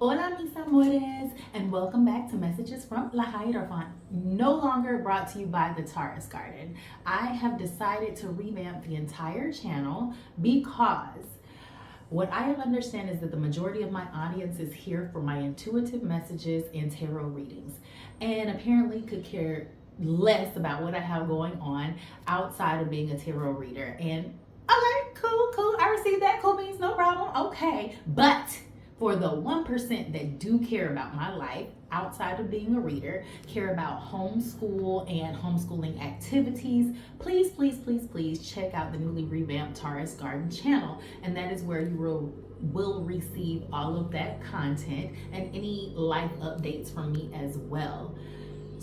Hola mis amores, and welcome back to Messages from Lahierophant, no longer brought to you by the Taurus Garden. I have decided to revamp the entire channel because what I understand is that the majority of my audience is here for my intuitive messages and tarot readings, and apparently could care less about what I have going on outside of being a tarot reader. And okay, cool, I received that, cool beans, no problem, okay, but for the 1% that do care about my life outside of being a reader, care about homeschool and homeschooling activities, please check out the newly revamped Taurus Garden channel. And that is where you will receive all of that content and any life updates from me as well.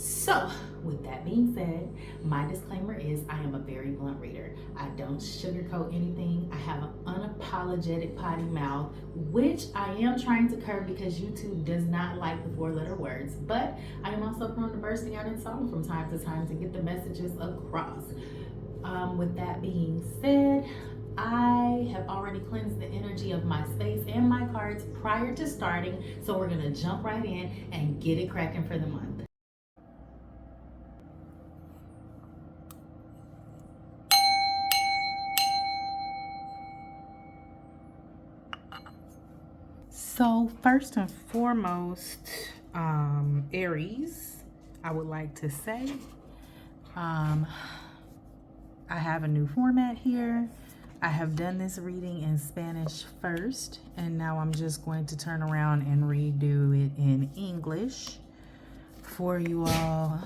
So, with that being said, my disclaimer is I am a very blunt reader. I don't sugarcoat anything. I have an unapologetic potty mouth, which I am trying to curb because YouTube does not like the 4-letter words. But I am also prone to bursting out in song from time to time to get the messages across. With that being said, I have already cleansed the energy of my space and my cards prior to starting, so we're going to jump right in and get it cracking for the month. So first and foremost, Aries, I would like to say, I have a new format here. I have done this reading in Spanish first, and now I'm just going to turn around and redo it in English for you all.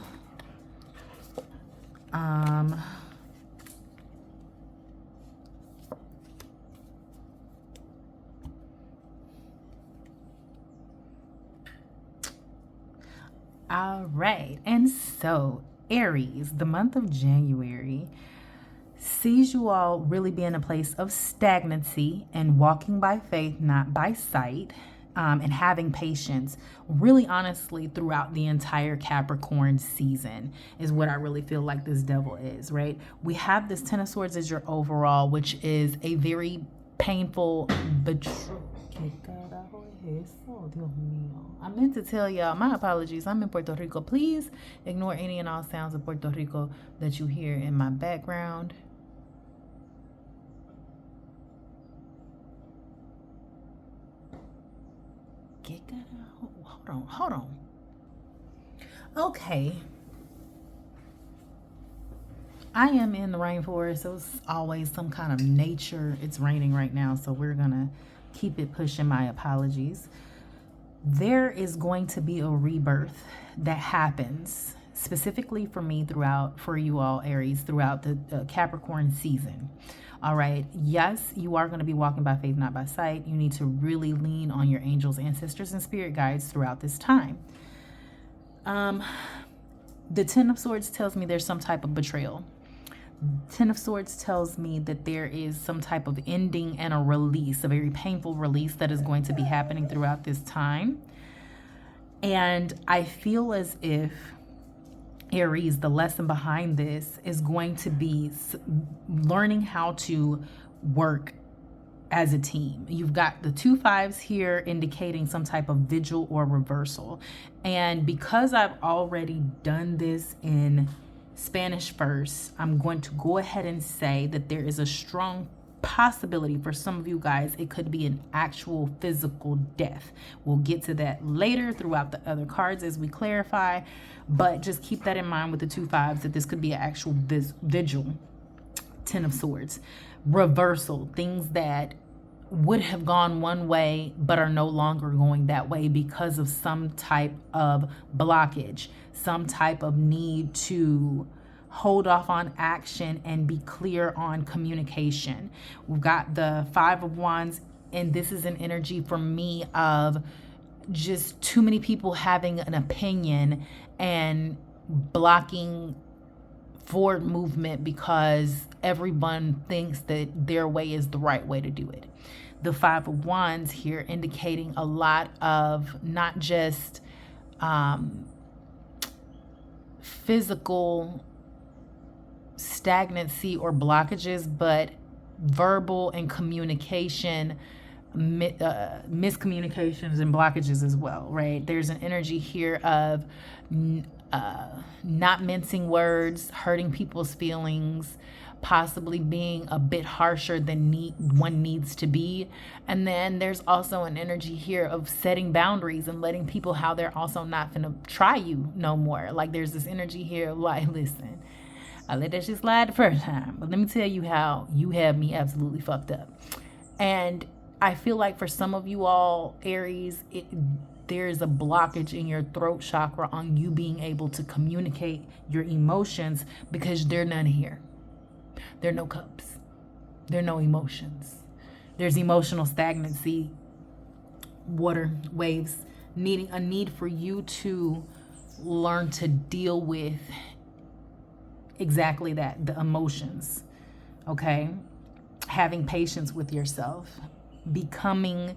All right, and so Aries, the month of January sees you all really be in a place of stagnancy and walking by faith, not by sight, and having patience, really honestly, throughout the entire Capricorn season is what I really feel like this devil is, right? We have this Ten of Swords as your overall, which is a very painful betrayal. I meant to tell y'all, my apologies, I'm in Puerto Rico. Please ignore any and all sounds of Puerto Rico that you hear in my background. Hold on. Okay. I am in the rainforest, so it's always some kind of nature. It's raining right now, so we're gonna keep it pushing. My apologies. There is going to be a rebirth that happens specifically for me for you all, Aries, throughout the Capricorn season. All right. Yes, you are going to be walking by faith, not by sight. You need to really lean on your angels, ancestors, and spirit guides throughout this time. The Ten of Swords tells me there's some type of betrayal. Ten of Swords tells me that there is some type of ending and a release, a very painful release that is going to be happening throughout this time. And I feel as if Aries, the lesson behind this is going to be learning how to work as a team. You've got the 2 5s here indicating some type of vigil or reversal. And because I've already done this in Spanish first, I'm going to go ahead and say that there is a strong possibility for some of you guys it could be an actual physical death. We'll get to that later throughout the other cards as we clarify, but just keep that in mind with the 2 5s that this could be an actual vigil. Ten of Swords, reversal, things that would have gone one way but are no longer going that way because of some type of blockage, some type of need to hold off on action and be clear on communication. We've got the 5 of Wands, and this is an energy for me of just too many people having an opinion and blocking forward movement because everyone thinks that their way is the right way to do it. The 5 of Wands here indicating a lot of not just physical stagnancy or blockages, but verbal and communication miscommunications and blockages as well, right? There's an energy here of not mincing words, hurting people's feelings, possibly being a bit harsher than one needs to be. And then there's also an energy here of setting boundaries and letting people how they're also not gonna try you no more. Like there's this energy here of like, listen, I let that shit slide the first time, but let me tell you how you have me absolutely fucked up. And I feel like for some of you all, Aries, there's a blockage in your throat chakra on you being able to communicate your emotions because they're none here. There are no cups. There are no emotions. There's emotional stagnancy, water, waves, needing a need for you to learn to deal with exactly that, the emotions, okay? Having patience with yourself, becoming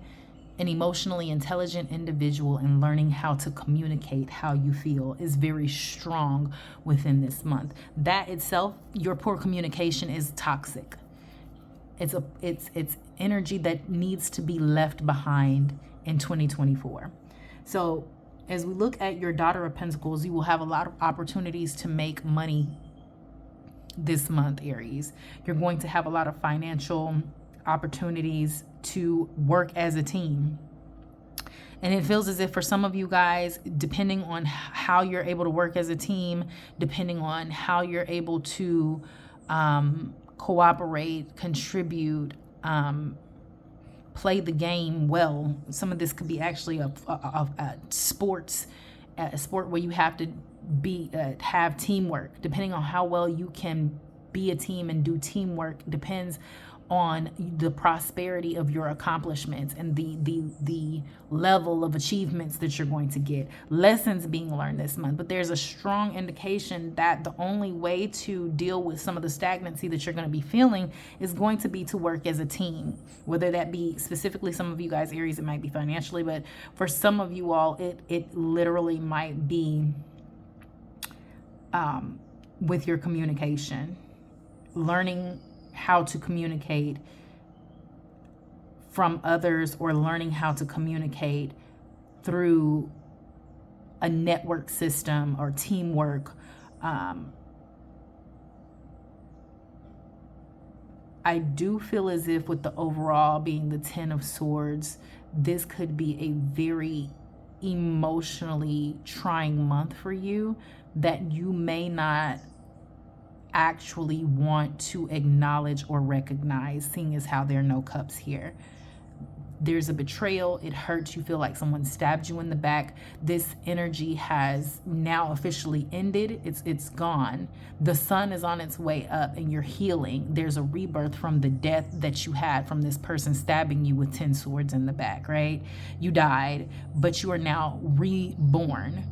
an emotionally intelligent individual and learning how to communicate how you feel is very strong within this month. That itself, your poor communication is toxic. It's energy that needs to be left behind in 2024. So as we look at your Daughter of Pentacles, you will have a lot of opportunities to make money this month, Aries. You're going to have a lot of financial opportunities to work as a team. And it feels as if for some of you guys, depending on how you're able to work as a team, depending on how you're able to cooperate, contribute, play the game well. Some of this could be actually a sport where you have to have teamwork. Depending on how well you can be a team and do teamwork depends on the prosperity of your accomplishments and the level of achievements that you're going to get. Lessons being learned this month, but there's a strong indication that the only way to deal with some of the stagnancy that you're going to be feeling is going to be to work as a team. Whether that be specifically some of you guys, Aries, it might be financially, but for some of you all, it literally might be with your communication, learning how to communicate from others or learning how to communicate through a network system or teamwork. I do feel as if with the overall being the 10 of Swords, this could be a very emotionally trying month for you that you may not actually want to acknowledge or recognize, seeing as how there are no cups here. There's a betrayal. It hurts. You feel like someone stabbed you in the back. This energy has now officially ended. It's gone. The sun is on its way up and you're healing. There's a rebirth from the death that you had from this person stabbing you with 10 swords in the back, right? You died, but you are now reborn.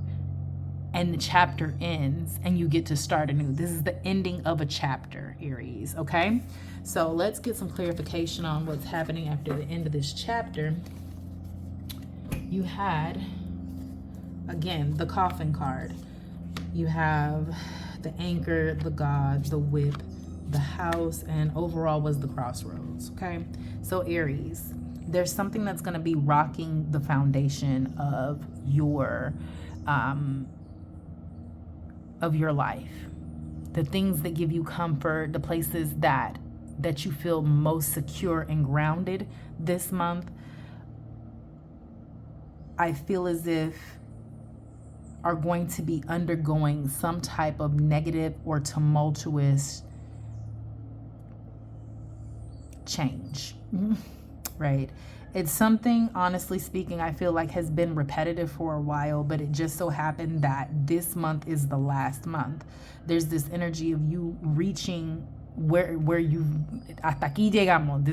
And the chapter ends and you get to start anew. This is the ending of a chapter, Aries, okay? So let's get some clarification on what's happening after the end of this chapter. You had, again, the coffin card. You have the anchor, the god, the whip, the house, and overall was the crossroads, okay? So Aries, there's something that's going to be rocking the foundation of your life, the things that give you comfort, the places that you feel most secure and grounded this month. I feel as if are going to be undergoing some type of negative or tumultuous change, right? It's something, honestly speaking, I feel like has been repetitive for a while, but it just so happened that this month is the last month. There's this energy of you reaching where you hasta aquí llegamos.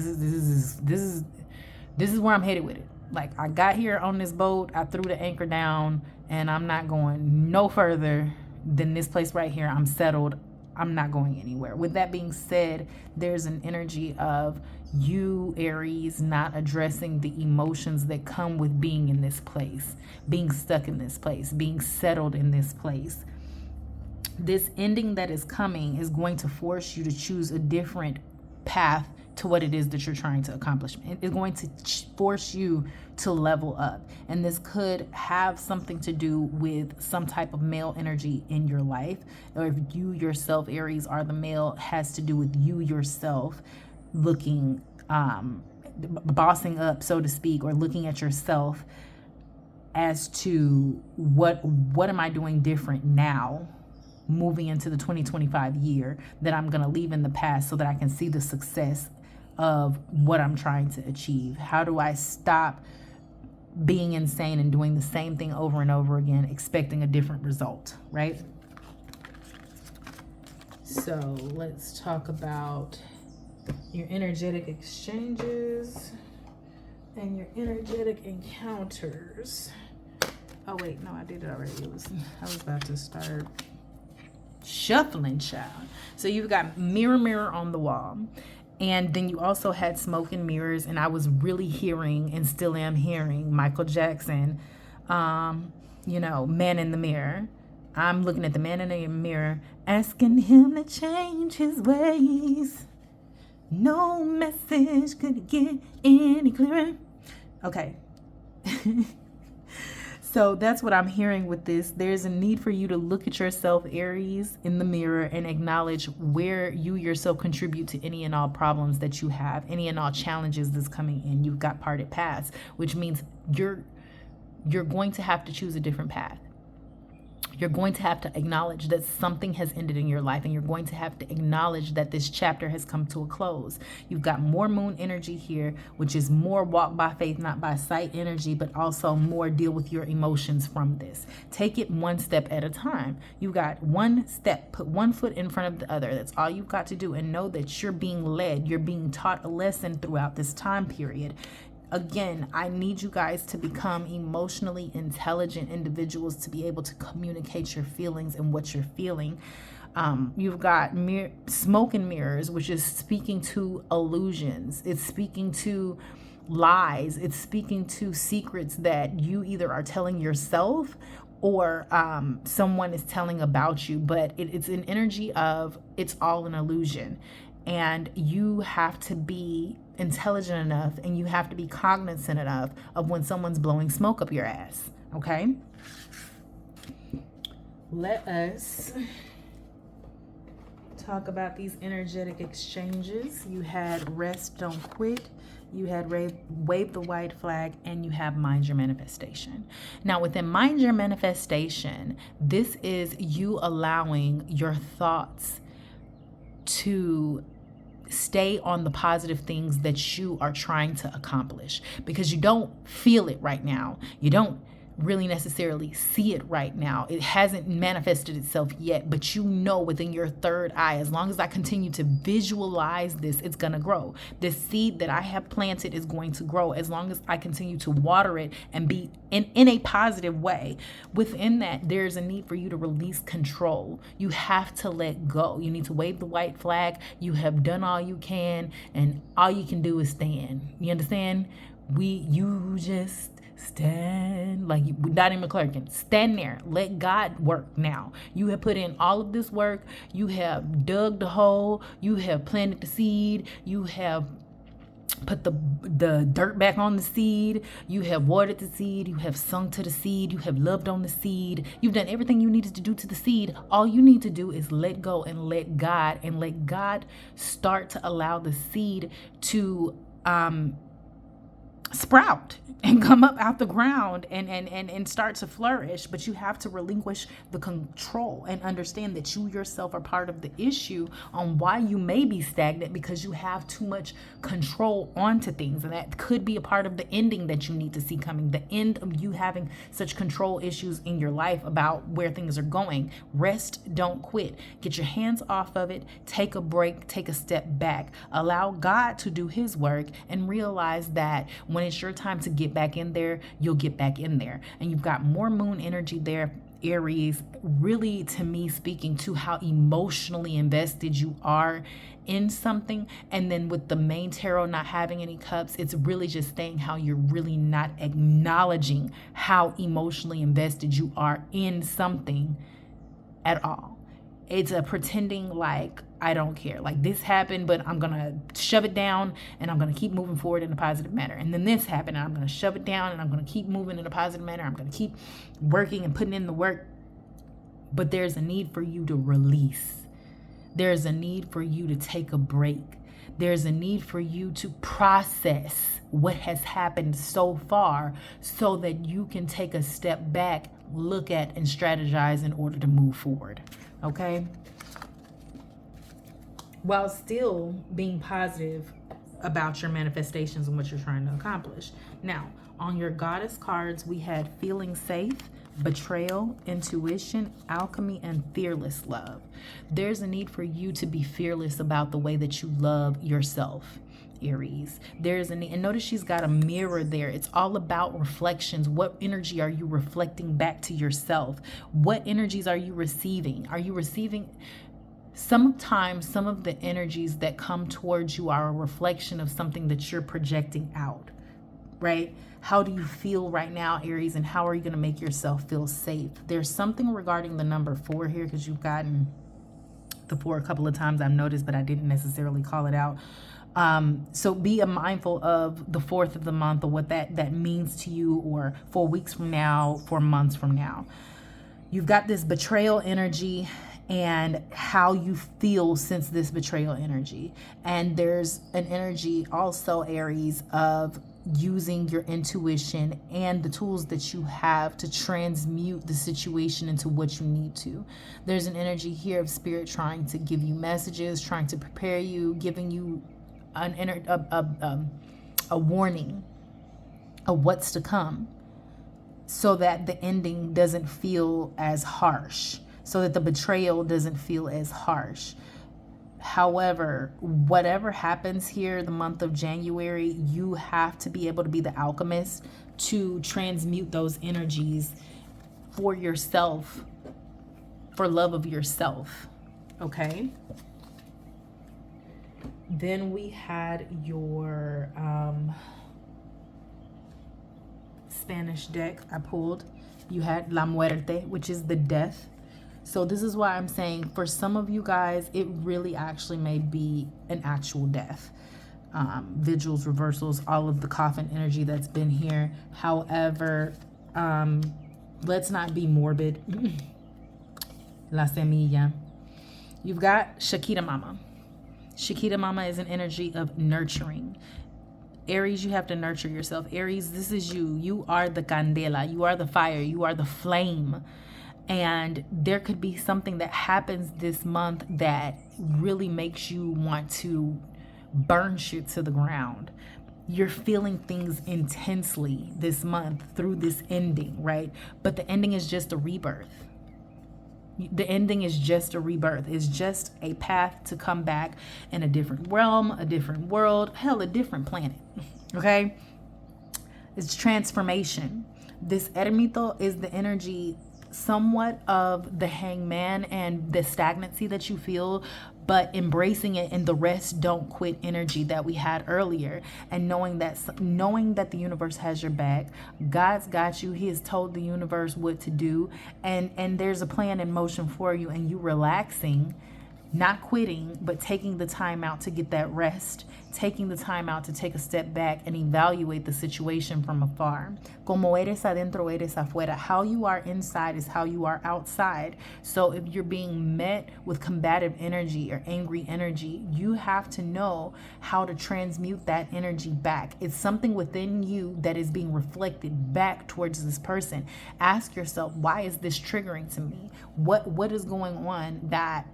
This is where I'm headed with it. Like, I got here on this boat, I threw the anchor down, and I'm not going no further than this place right here. I'm settled. I'm not going anywhere. With that being said, there's an energy of you, Aries, not addressing the emotions that come with being in this place, being stuck in this place, being settled in this place. This ending that is coming is going to force you to choose a different path to what it is that you're trying to accomplish. It's going to force you to level up. And this could have something to do with some type of male energy in your life. Or if you yourself, Aries, are the male, has to do with you yourself looking, bossing up, so to speak, or looking at yourself as to what am I doing different now, moving into the 2025 year, that I'm going to leave in the past so that I can see the success of what I'm trying to achieve. How do I stop being insane and doing the same thing over and over again, expecting a different result, right? So let's talk about your energetic exchanges and your energetic encounters. Oh wait, no, I did it already. I was about to start shuffling, child. So you've got mirror on the wall, and then you also had smoke and mirrors, and I was really hearing, and still am hearing, Michael Jackson, man in the mirror. I'm looking at the man in the mirror, asking him to change his ways. No message could get any clearer. Okay. So that's what I'm hearing with this. There's a need for you to look at yourself, Aries, in the mirror and acknowledge where you yourself contribute to any and all problems that you have, any and all challenges that's coming in. You've got parted paths, which means you're going to have to choose a different path. You're going to have to acknowledge that something has ended in your life, and you're going to have to acknowledge that this chapter has come to a close. You've got more moon energy here, which is more walk by faith, not by sight energy, but also more deal with your emotions from this. Take it one step at a time. You've got one step, put one foot in front of the other. That's all you've got to do, and know that you're being led. You're being taught a lesson throughout this time period. Again, I need you guys to become emotionally intelligent individuals to be able to communicate your feelings and what you're feeling. You've got smoke and mirrors, which is speaking to illusions. It's speaking to lies. It's speaking to secrets that you either are telling yourself or someone is telling about you. But it's an energy of it's all an illusion. And you have to be intelligent enough, and you have to be cognizant enough of when someone's blowing smoke up your ass. Okay? Let us talk about these energetic exchanges. You had rest, don't quit. You had wave the white flag, and you have mind your manifestation. Now, within mind your manifestation, this is you allowing your thoughts to stay on the positive things that you are trying to accomplish, because you don't feel it right now. You don't really necessarily see it right now. It hasn't manifested itself yet, but you know within your third eye, as long as I continue to visualize this, it's going to grow. This seed that I have planted is going to grow as long as I continue to water it and be in a positive way. Within that, there's a need for you to release control. You have to let go. You need to wave the white flag. You have done all you can, and all you can do is stand. You understand? You just stand, like Donnie McClurkin. Stand there. Let God work now. You have put in all of this work. You have dug the hole. You have planted the seed. You have put the dirt back on the seed. You have watered the seed. You have sung to the seed. You have loved on the seed. You've done everything you needed to do to the seed. All you need to do is let go and let God start to allow the seed to sprout and come up out the ground and start to flourish. But you have to relinquish the control and understand that you yourself are part of the issue on why you may be stagnant, because you have too much control onto things. And that could be a part of the ending that you need to see coming, the end of you having such control issues in your life about where things are going. Rest, don't quit. Get your hands off of it. Take a break, take a step back, allow God to do his work, and realize that when it's your time to get back in there, you'll get back in there. And you've got more moon energy there, Aries, really, to me, speaking to how emotionally invested you are in something. And then with the main tarot not having any cups, it's really just saying how you're really not acknowledging how emotionally invested you are in something at all. It's a pretending like I don't care. Like, this happened, but I'm going to shove it down and I'm going to keep moving forward in a positive manner. And then this happened and I'm going to shove it down and I'm going to keep moving in a positive manner. I'm going to keep working and putting in the work. But there's a need for you to release. There's a need for you to take a break. There's a need for you to process what has happened so far so that you can take a step back, look at, and strategize in order to move forward. Okay? While still being positive about your manifestations and what you're trying to accomplish. Now, on your goddess cards, we had feeling safe, betrayal, intuition, alchemy, and fearless love. There's a need for you to be fearless about the way that you love yourself, Aries. There's a need, and notice she's got a mirror there. It's all about reflections. What energy are you reflecting back to yourself? What energies are you receiving? Are you receiving... Sometimes some of the energies that come towards you are a reflection of something that you're projecting out, right? How do you feel right now, Aries, and how are you going to make yourself feel safe? There's something regarding the number 4 here, because you've gotten the 4 a couple of times, I've noticed, but I didn't necessarily call it out. So be mindful of the 4th of the month, or what that means to you, or 4 weeks from now, 4 months from now. You've got this betrayal energy and how you feel since this betrayal energy. And there's an energy also, Aries, of using your intuition and the tools that you have to transmute the situation into what you need to. There's an energy here of spirit trying to give you messages, trying to prepare you, giving you a warning of what's to come, so that the ending doesn't feel as harsh, so that the betrayal doesn't feel as harsh. However, whatever happens here the month of January, you have to be able to be the alchemist to transmute those energies for yourself, for love of yourself. Okay? Then we had your Spanish deck I pulled. You had La Muerte, which is the death. So this is why I'm saying, for some of you guys, it really actually may be an actual death. Vigils, reversals, all of the coffin energy that's been here. However, let's not be morbid. La Semilla. You've got Shakira Mama. Shakira Mama is an energy of nurturing. Aries, you have to nurture yourself. Aries, this is you. You are the candela. You are the fire. You are the flame. And there could be something that happens this month that really makes you want to burn shit to the ground. You're feeling things intensely this month through this ending, right? But the ending is just a rebirth. The ending is just a rebirth. It's just a path to come back in a different realm, a different world, hell, a different planet. Okay? It's transformation. This ermito is the energy somewhat of the hangman and the stagnancy that you feel, but embracing it in the rest don't quit energy that we had earlier, and knowing that the universe has your back. God's got you. He has told the universe what to do, and there's a plan in motion for you, and you relaxing, not quitting, but taking the time out to get that rest, taking the time out to take a step back and evaluate the situation from afar. Como eres adentro, eres afuera. How you are inside is how you are outside. So if you're being met with combative energy or angry energy, you have to know how to transmute that energy back. It's something within you that is being reflected back towards this person. Ask yourself, why is this triggering to me? What is going on that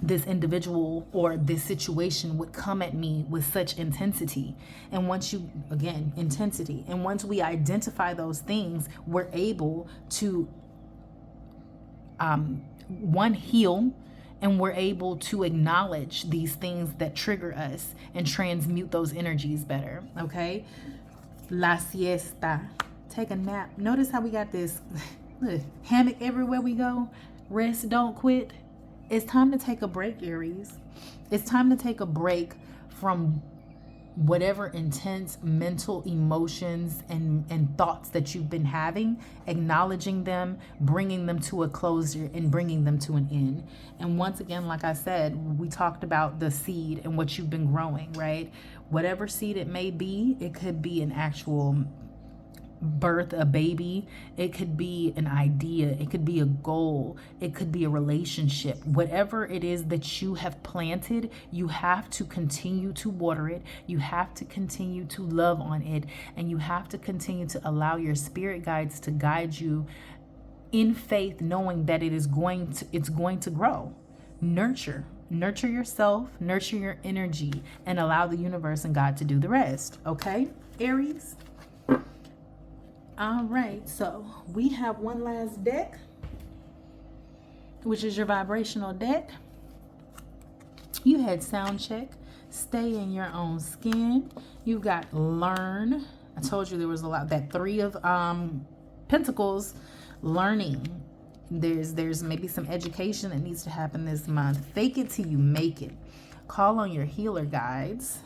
this individual or this situation would come at me with such intensity? And once you, again, intensity. And once we identify those things, we're able to, heal, and we're able to acknowledge these things that trigger us and transmute those energies better. Okay? La siesta. Take a nap. Notice how we got this hammock everywhere we go. Rest, don't quit. It's time to take a break, Aries. It's time to take a break from whatever intense mental emotions and thoughts that you've been having, acknowledging them, bringing them to a closure, and bringing them to an end. And once again, like I said, we talked about the seed and what you've been growing, right? Whatever seed it may be, it could be an actual birth, a baby, it could be an idea, it could be a goal, it could be a relationship. Whatever it is that you have planted, you have to continue to water it, you have to continue to love on it, and you have to continue to allow your spirit guides to guide you in faith, knowing that it's going to grow. Nurture yourself, nurture your energy, and allow the universe and God to do the rest. Okay, Aries? All right, so we have one last deck, which is your vibrational deck. You had sound check, stay in your own skin. You got learn. I told you there was a lot. That three of pentacles, learning. There's maybe some education that needs to happen this month. Fake it till you make it. Call on your healer guides.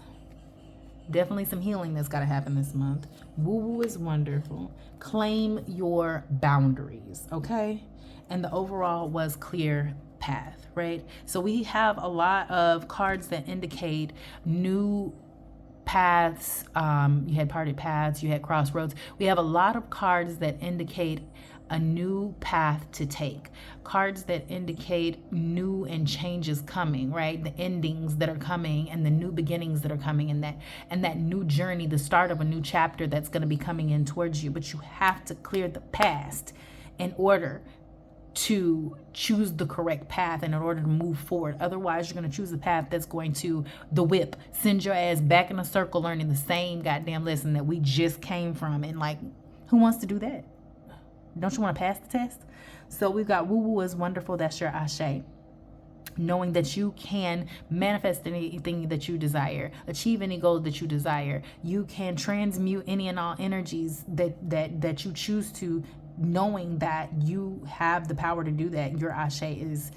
Definitely some healing that's got to happen this month. Woo-woo is wonderful. Claim your boundaries, okay? And the overall was clear path, right? So we have a lot of cards that indicate new paths. You had parted paths, you had crossroads. We have a lot of cards that indicate a new path to take, cards that indicate new and changes coming, right? The endings that are coming and the new beginnings that are coming, and that new journey, the start of a new chapter that's going to be coming in towards you. But you have to clear the past in order to choose the correct path and in order to move forward. Otherwise, you're going to choose a path that's going to the whip, send your ass back in a circle learning the same goddamn lesson that we just came from. And like, who wants to do that? Don't you want to pass the test? So we've got woo-woo is wonderful. That's your ashe. Knowing that you can manifest anything that you desire, achieve any goal that you desire. You can transmute any and all energies that you choose to, knowing that you have the power to do that. Your ashe is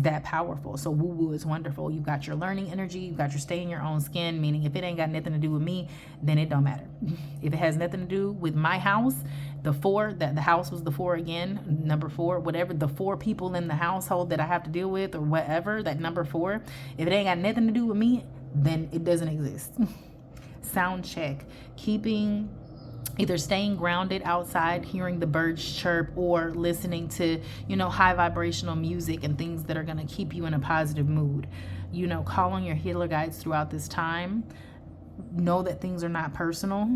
that powerful. So woo-woo is wonderful. You've got your learning energy, you've got your stay in your own skin, meaning if it ain't got nothing to do with me, then it don't matter. If it has nothing to do with my house, the four, that the house was the four again, number four, whatever, the four people in the household that I have to deal with or whatever, that number four, if it ain't got nothing to do with me, then it doesn't exist. Sound check, either staying grounded outside, hearing the birds chirp, or listening to, high vibrational music and things that are going to keep you in a positive mood. Call on your healer guides throughout this time. Know that things are not personal.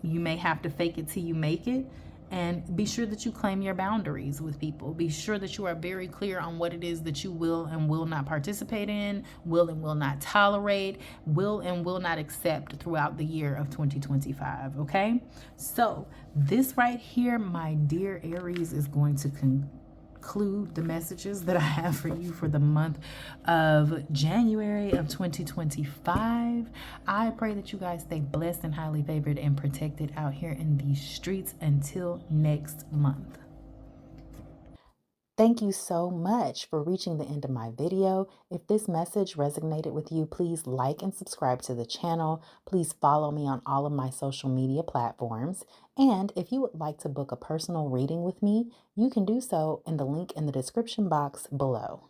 You may have to fake it till you make it. And be sure that you claim your boundaries with people. Be sure that you are very clear on what it is that you will and will not participate in, will and will not tolerate, will and will not accept throughout the year of 2025, okay? So this right here, my dear Aries, is going to conclude the messages that I have for you for the month of January of 2025. I pray that you guys stay blessed and highly favored and protected out here in these streets until next month. Thank you so much for reaching the end of my video. If this message resonated with you, please like and subscribe to the channel. Please follow me on all of my social media platforms. And if you would like to book a personal reading with me, you can do so in the link in the description box below.